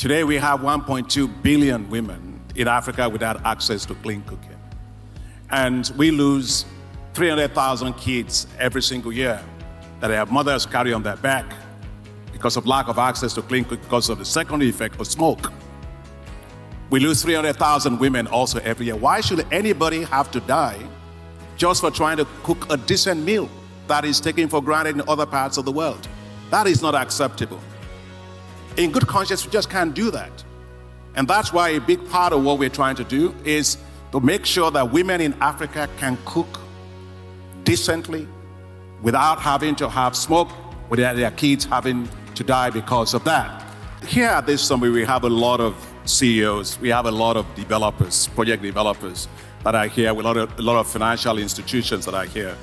Today we have 1.2 billion women in Africa without access to clean cooking. And we lose 300,000 kids every single year that their mothers carry on their back because of lack of access to clean cooking, because of the secondary effect of smoke. We lose 300,000 women also every year. Why should anybody have to die just for trying to cook a decent meal that is taken for granted in other parts of the world? That is not acceptable. In good conscience, we just can't do that. And that's why a big part of what we're trying to do is to make sure that women in Africa can cook decently without having to have smoke, without their kids having to die because of that. Here at this summit, we have a lot of CEOs, we have a lot of developers, project developers that are here, with a lot of financial institutions that are here.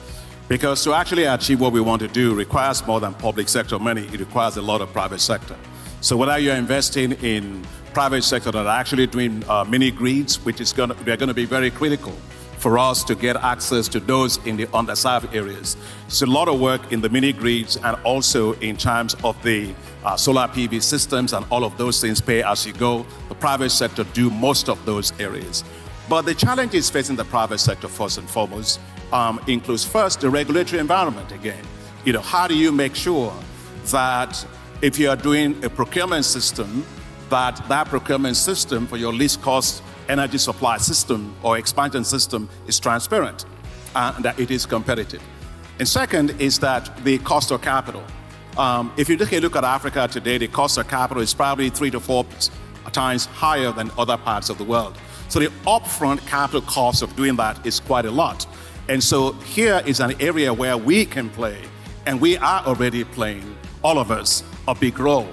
Because to actually achieve what we want to do requires more than public sector money, it requires a lot of private sector. So whether you're investing in private sector that are actually doing mini grids, which is they're going to be very critical for us to get access to those in the underserved areas. It's a lot of work in the mini grids and also in terms of the solar PV systems and all of those things, pay as you go. The private sector do most of those areas. But the challenges facing the private sector first and foremost includes first the regulatory environment again. How do you make sure that if you are doing a procurement system, that procurement system for your least cost energy supply system or expansion system is transparent and that it is competitive. And second is that the cost of capital. If you take a look at Africa today, the cost of capital is probably 3 to 4 times higher than other parts of the world. So the upfront capital cost of doing that is quite a lot. And so here is an area where we can play, and we are already playing, all of us, a big role.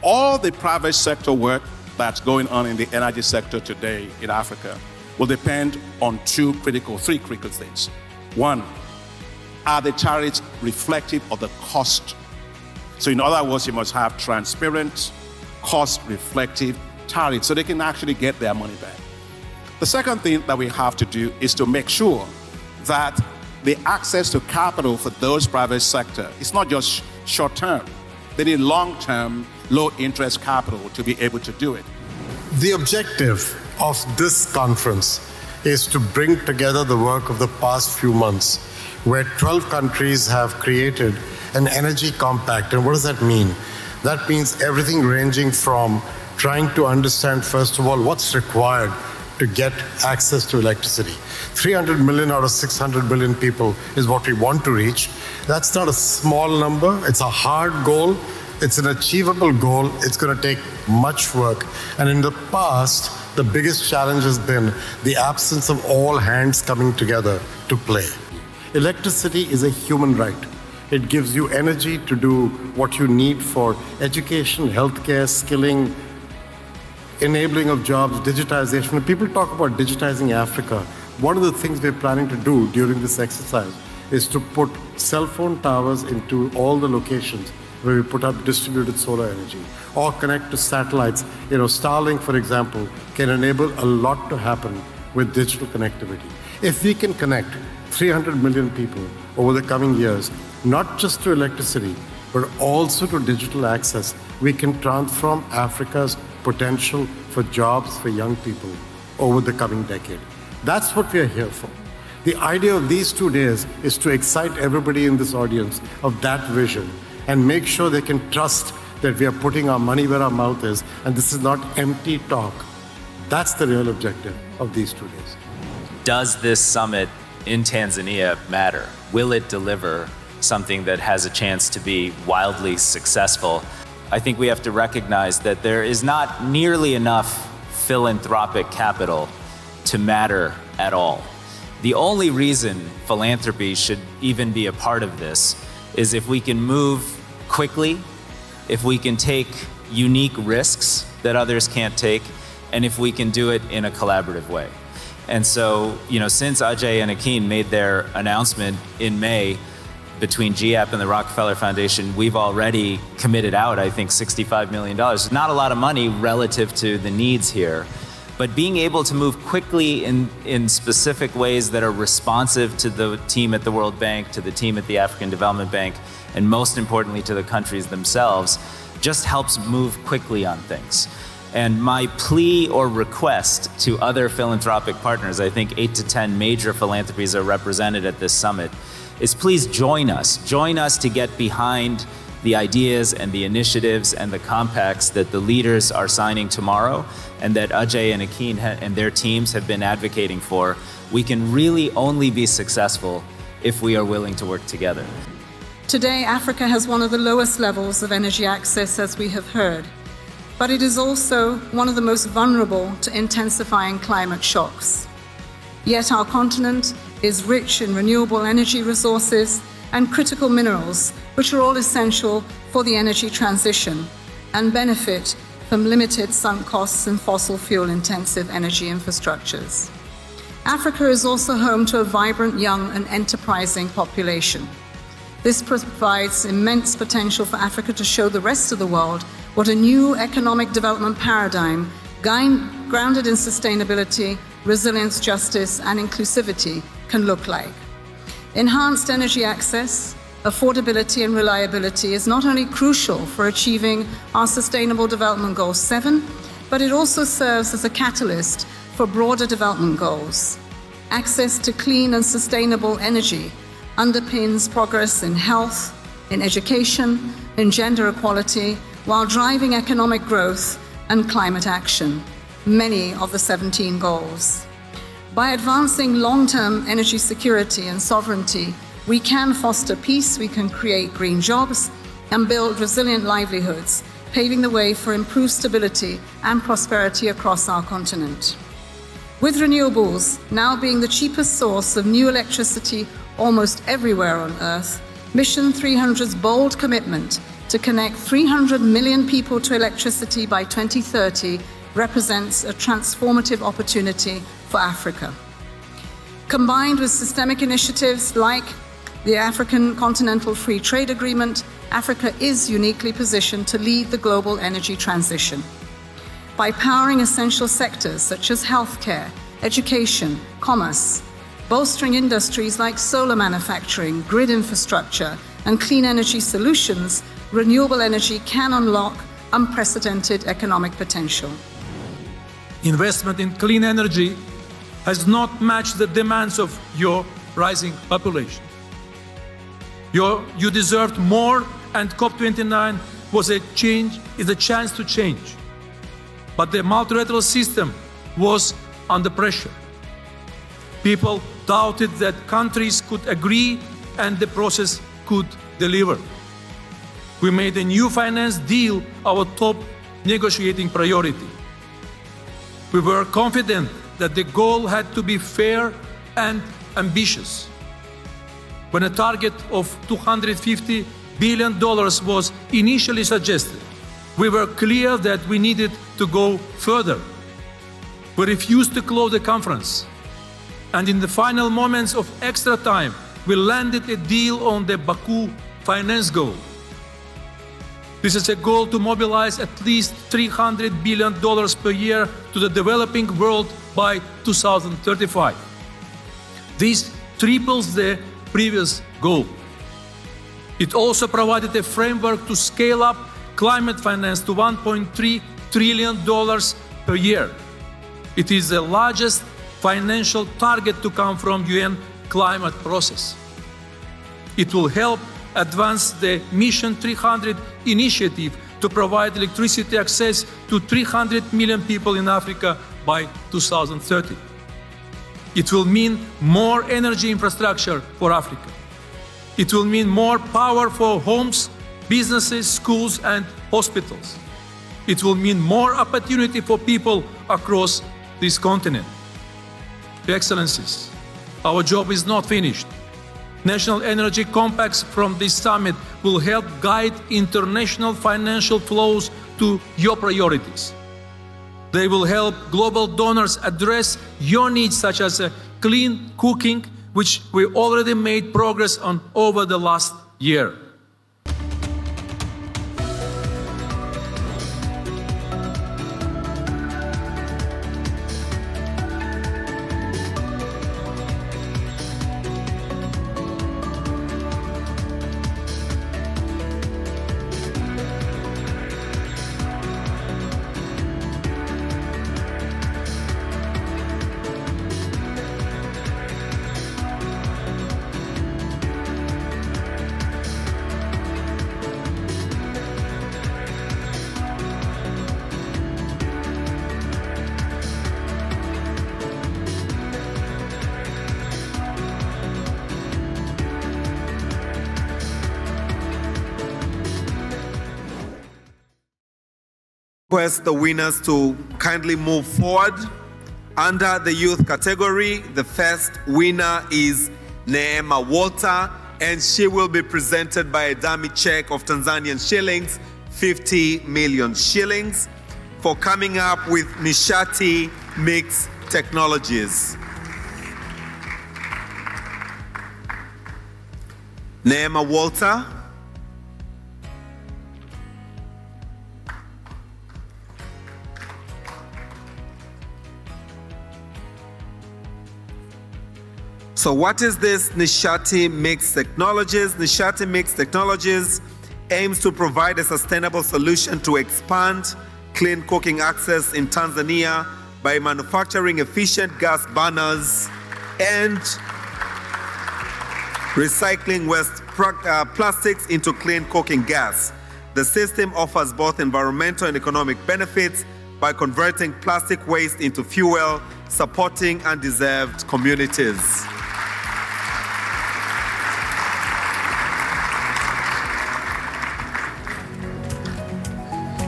All the private sector work that's going on in the energy sector today in Africa will depend on three critical things. One, are the tariffs reflective of the cost? So in other words, you must have transparent, cost-reflective tariffs so they can actually get their money back. The second thing that we have to do is to make sure that the access to capital for those private sector is not just short-term. They need long-term, low-interest capital to be able to do it. The objective of this conference is to bring together the work of the past few months, where 12 countries have created an energy compact. And what does that mean? That means everything ranging from trying to understand, first of all, what's required to get access to electricity. 300 million out of 600 billion people is what we want to reach. That's not a small number. It's a hard goal. It's an achievable goal. It's going to take much work. And in the past, the biggest challenge has been the absence of all hands coming together to play. Electricity is a human right. It gives you energy to do what you need for education, healthcare, skilling, enabling of jobs, digitization. When people talk about digitizing Africa, one of the things we're planning to do during this exercise is to put cell phone towers into all the locations where we put up distributed solar energy or connect to satellites. Starlink, for example, can enable a lot to happen with digital connectivity. If we can connect 300 million people over the coming years, not just to electricity, but also to digital access, we can transform Africa's potential for jobs for young people over the coming decade. That's what we are here for. The idea of these 2 days is to excite everybody in this audience of that vision and make sure they can trust that we are putting our money where our mouth is, and this is not empty talk. That's the real objective of these 2 days. Does this summit in Tanzania matter? Will it deliver something that has a chance to be wildly successful? I think we have to recognize that there is not nearly enough philanthropic capital to matter at all. The only reason philanthropy should even be a part of this is if we can move quickly, if we can take unique risks that others can't take, and if we can do it in a collaborative way. And so, since Ajay and Akin made their announcement in May between GAP and the Rockefeller Foundation, we've already committed out, I think, $65 million. Not a lot of money relative to the needs here, but being able to move quickly in specific ways that are responsive to the team at the World Bank, to the team at the African Development Bank, and most importantly to the countries themselves, just helps move quickly on things. And my plea or request to other philanthropic partners, I think 8 to 10 major philanthropies are represented at this summit, is please join us. Join us to get behind the ideas and the initiatives and the compacts that the leaders are signing tomorrow and that Ajay and Akin and their teams have been advocating for. We can really only be successful if we are willing to work together. Today, Africa has one of the lowest levels of energy access, as we have heard, but it is also one of the most vulnerable to intensifying climate shocks. Yet our continent is rich in renewable energy resources and critical minerals, which are all essential for the energy transition and benefit from limited sunk costs in fossil fuel-intensive energy infrastructures. Africa is also home to a vibrant, young and enterprising population. This provides immense potential for Africa to show the rest of the world what a new economic development paradigm grounded in sustainability, resilience, justice, and inclusivity can look like. Enhanced energy access, affordability, and reliability is not only crucial for achieving our Sustainable Development Goal 7, but it also serves as a catalyst for broader development goals. Access to clean and sustainable energy underpins progress in health, in education, in gender equality, while driving economic growth and climate action, many of the 17 goals. By advancing long-term energy security and sovereignty, we can foster peace, we can create green jobs, and build resilient livelihoods, paving the way for improved stability and prosperity across our continent. With renewables now being the cheapest source of new electricity almost everywhere on Earth, Mission 300's bold commitment to connect 300 million people to electricity by 2030 represents a transformative opportunity for Africa. Combined with systemic initiatives like the African Continental Free Trade Agreement, Africa is uniquely positioned to lead the global energy transition. By powering essential sectors such as healthcare, education, commerce, bolstering industries like solar manufacturing, grid infrastructure, and clean energy solutions, renewable energy can unlock unprecedented economic potential. Investment in clean energy has not matched the demands of your rising population. You deserved more, and COP29 was a chance to change. But the multilateral system was under pressure. People doubted that countries could agree and the process could deliver. We made a new finance deal our top negotiating priority. We were confident that the goal had to be fair and ambitious. When a target of $250 billion was initially suggested, we were clear that we needed to go further. We refused to close the conference, and in the final moments of extra time, we landed a deal on the Baku finance goal. This is a goal to mobilize at least $300 billion per year to the developing world by 2035. This triples the previous goal. It also provided a framework to scale up climate finance to $1.3 trillion per year. It is the largest financial target to come from UN climate process. It will help advance the Mission 300 initiative to provide electricity access to 300 million people in Africa by 2030. It will mean more energy infrastructure for Africa. It will mean more power for homes, businesses, schools, and hospitals. It will mean more opportunity for people across this continent. Your Excellencies, our job is not finished. National energy compacts from this summit will help guide international financial flows to your priorities. They will help global donors address your needs, such as clean cooking, which we already made progress on over the last year. Request the winners to kindly move forward. Under the youth category, the first winner is Neema Walter, and she will be presented by a dummy check of Tanzanian shillings, 50 million shillings, for coming up with Nishati Mixed Technologies. Neema Walter. So what is this Nishati Mixed Technologies? Nishati Mixed Technologies aims to provide a sustainable solution to expand clean cooking access in Tanzania by manufacturing efficient gas burners and recycling waste plastics into clean cooking gas. The system offers both environmental and economic benefits by converting plastic waste into fuel, supporting undeserved communities.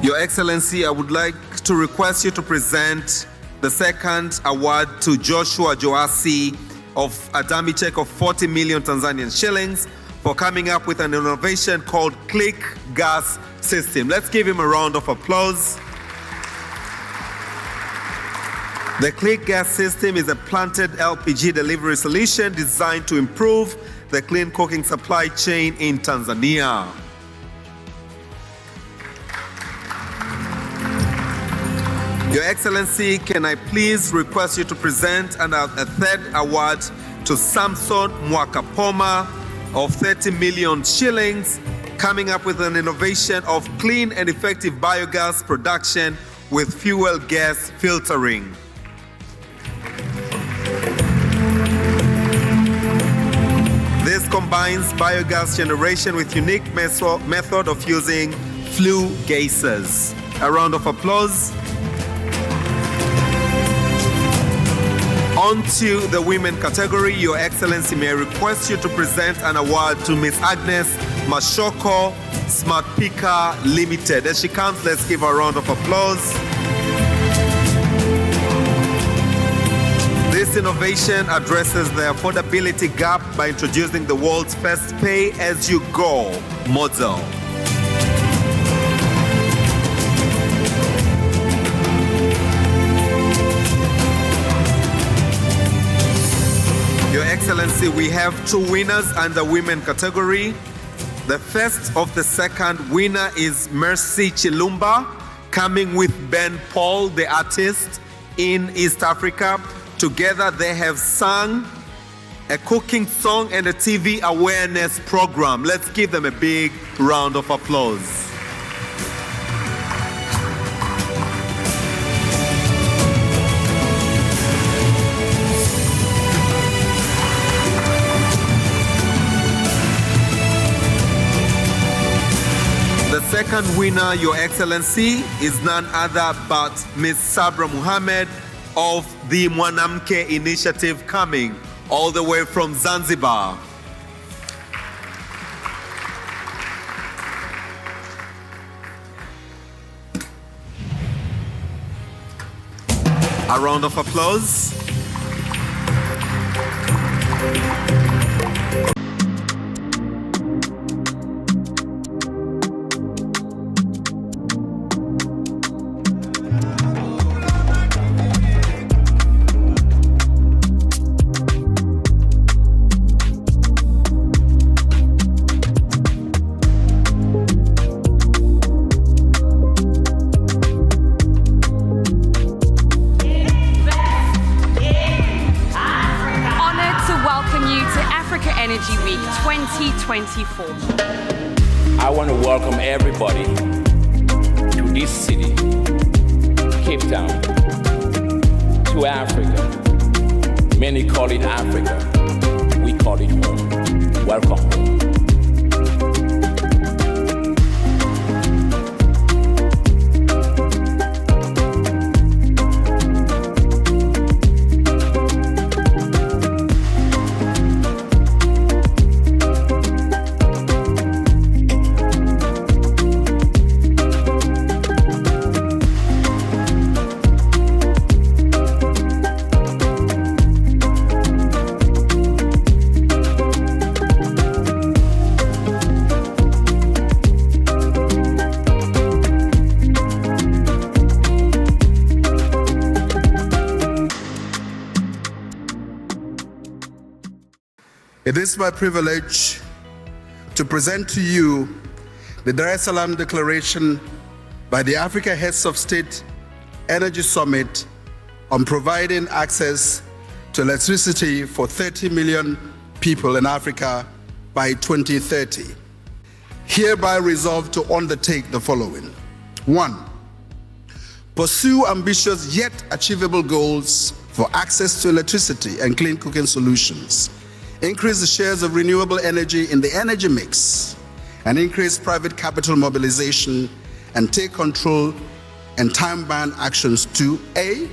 Your Excellency, I would like to request you to present the second award to Joshua Joasi of a dummy check of 40 million Tanzanian shillings for coming up with an innovation called Click Gas System. Let's give him a round of applause. The Click Gas System is a planted LPG delivery solution designed to improve the clean cooking supply chain in Tanzania. Your Excellency, can I please request you to present a third award to Samson Mwakapoma of 30 million shillings, coming up with an innovation of clean and effective biogas production with fuel gas filtering. This combines biogas generation with unique method of using flue gases. A round of applause. On to the women category. Your Excellency, may I request you to present an award to Miss Agnes Mashoko, Smart Picker Limited. As she comes, let's give her a round of applause. This innovation addresses the affordability gap by introducing the world's first pay-as-you-go model. Your Excellency, we have two winners under women category. The first of the second winner is Mercy Chilumba, coming with Ben Paul, the artist in East Africa. Together they have sung a cooking song and a TV awareness program. Let's give them a big round of applause. The second winner, Your Excellency, is none other but Ms. Sabra Muhammad of the Mwanamke Initiative, coming all the way from Zanzibar. A round of applause. Energy Week 2024. I want to welcome everybody to this city, Cape Town, to Africa. Many call it Africa. We call it home. Welcome home. is my privilege to present to you the Dar es Salaam Declaration by the Africa Heads of State Energy Summit on providing access to electricity for 30 million people in Africa by 2030. Hereby resolved to undertake the following. 1. Pursue ambitious yet achievable goals for access to electricity and clean cooking solutions. Increase the shares of renewable energy in the energy mix and increase private capital mobilization and take control and time-bound actions to A,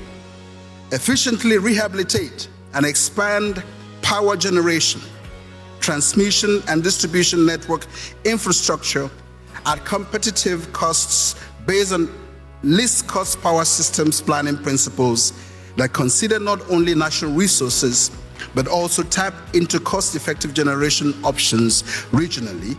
efficiently rehabilitate and expand power generation, transmission and distribution network infrastructure at competitive costs based on least cost power systems planning principles that consider not only national resources, but also tap into cost-effective generation options regionally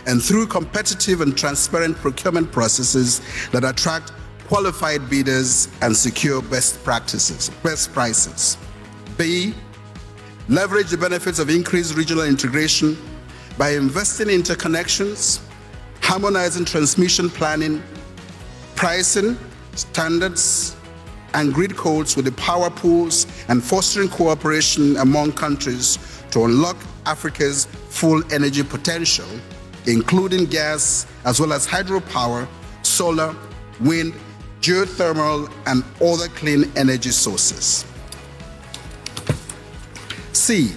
and through competitive and transparent procurement processes that attract qualified bidders and secure best prices. B, leverage the benefits of increased regional integration by investing in interconnections, harmonizing transmission planning, pricing, standards, and grid codes with the power pools and fostering cooperation among countries to unlock Africa's full energy potential, including gas as well as hydropower, solar, wind, geothermal, and other clean energy sources. C,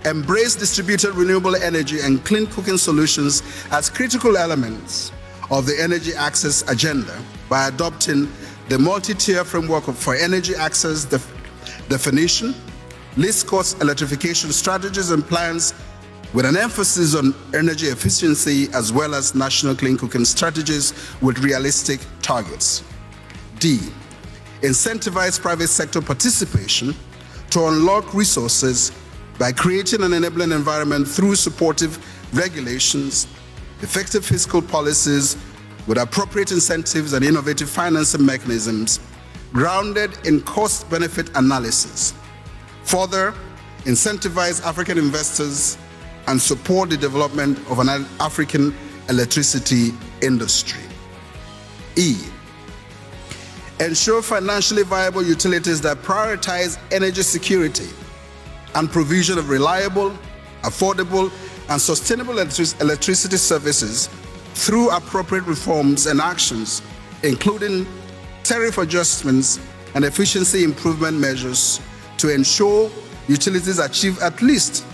embrace distributed renewable energy and clean cooking solutions as critical elements of the energy access agenda by adopting the multi-tier framework for energy access definition, least cost electrification strategies and plans with an emphasis on energy efficiency as well as national clean cooking strategies with realistic targets. D, incentivize private sector participation to unlock resources by creating an enabling environment through supportive regulations, effective fiscal policies with appropriate incentives and innovative financing mechanisms grounded in cost-benefit analysis. Further, incentivize African investors and support the development of an African electricity industry. E, ensure financially viable utilities that prioritize energy security and provision of reliable, affordable, and sustainable electricity services through appropriate reforms and actions, including tariff adjustments and efficiency improvement measures to ensure utilities achieve at least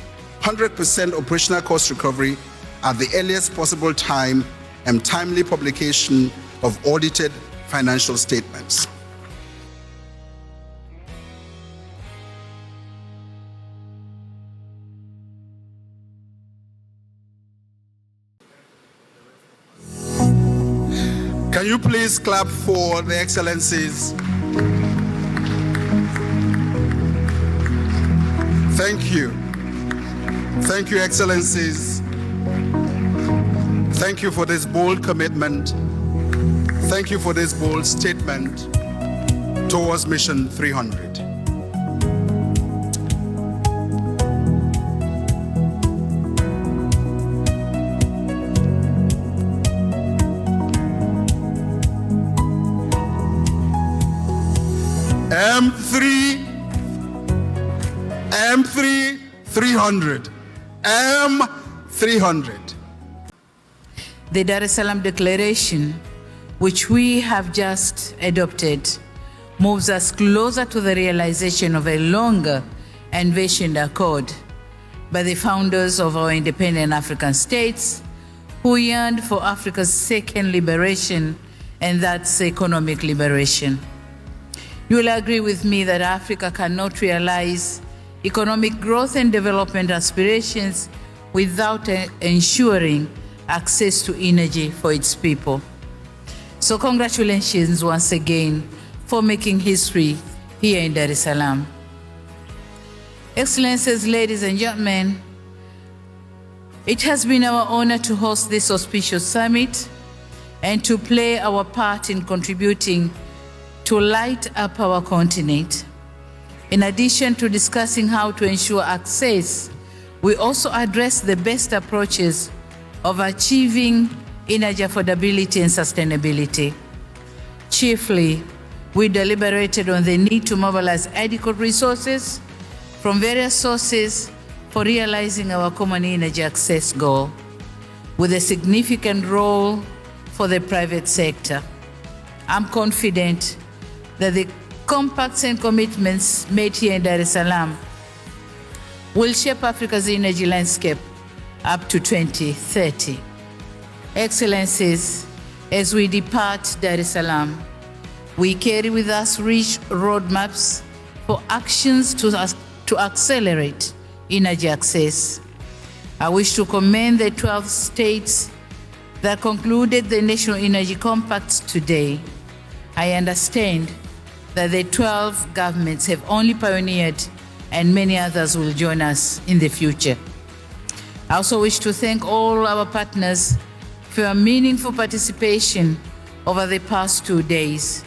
100% operational cost recovery at the earliest possible time and timely publication of audited financial statements. Can you please clap for the excellencies? Thank you. Thank you, excellencies. Thank you for this bold commitment. Thank you for this bold statement towards Mission 300. M3, 300. M300. The Dar es Salaam Declaration, which we have just adopted, moves us closer to the realization of a longer envisioned accord by the founders of our independent African states who yearned for Africa's second liberation, and that's economic liberation. You will agree with me that Africa cannot realize economic growth and development aspirations without ensuring access to energy for its people. So congratulations once again for making history here in Dar es Salaam. Excellencies, ladies and gentlemen, it has been our honor to host this auspicious summit and to play our part in contributing to light up our continent. In addition to discussing how to ensure access we also addressed the best approaches of achieving energy affordability and sustainability. Chiefly, we deliberated on the need to mobilize adequate resources from various sources for realizing our common energy access goal, with a significant role for the private sector. I'm confident that the compacts and commitments made here in Dar es Salaam will shape Africa's energy landscape up to 2030. Excellencies, as we depart Dar es Salaam, we carry with us rich roadmaps for actions to accelerate energy access. I wish to commend the 12 states that concluded the National Energy Compacts today. I understand that the 12 governments have only pioneered and many others will join us in the future. I also wish to thank all our partners for your meaningful participation over the past 2 days.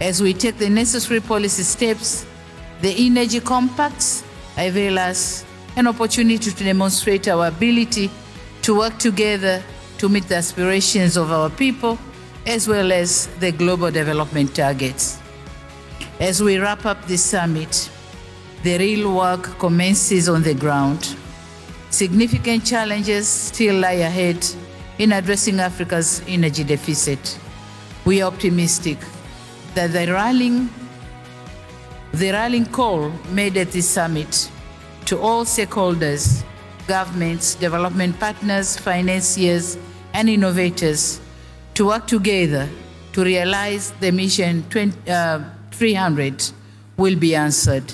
As we take the necessary policy steps, the Energy Compacts avail us an opportunity to demonstrate our ability to work together to meet the aspirations of our people, as well as the global development targets. As we wrap up this summit, the real work commences on the ground. Significant challenges still lie ahead in addressing Africa's energy deficit. We are optimistic that the rallying call made at this summit to all stakeholders, governments, development partners, financiers, and innovators to work together to realize the mission 300 will be answered.